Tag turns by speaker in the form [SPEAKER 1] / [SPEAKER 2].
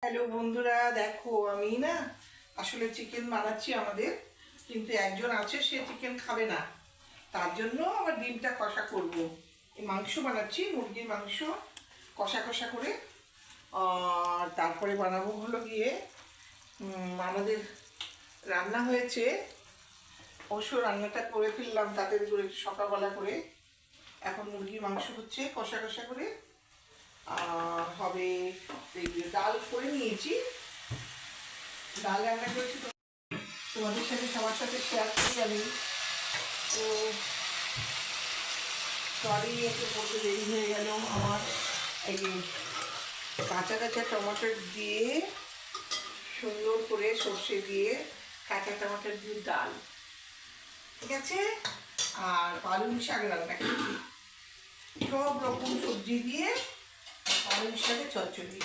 [SPEAKER 1] Hello বন্ধুরা, দেখো আমি না আসলে চিকেন বানাচ্ছি আমাদের, কিন্তু একজন আছে সে চিকেন খাবে না। তার জন্য আমার ডিমটা কষা করব। এই মাংস বানাচ্ছি, মুরগির মাংস কষা কষা করে। আর তারপরে বানাবো হলো গিয়ে আমাদের রান্না হয়েছে, অবশ্য রান্নাটা করে ফেললাম তাদের করে সকালবেলা করে। এখন মুরগির মাংস হচ্ছে কষা কষা করে। হবে ডাল করে নিয়েছি, ডাল রান্না করেছি তো তোমাদের সাথে সবার সাথে শেয়ার করি আমি। তো সরি একটু বলতে দেরি হয়ে গেল আমার। এই কাঁচা কাঁচা টমেটো দিয়ে সুন্দর করে সর্ষে দিয়ে কাঁচা টমেটো দিয়ে ডাল, ঠিক আছে। আর পালং শাক রান্না করেছি, সব রকম সবজি দিয়ে পালং শাকের চচ্চড়ি।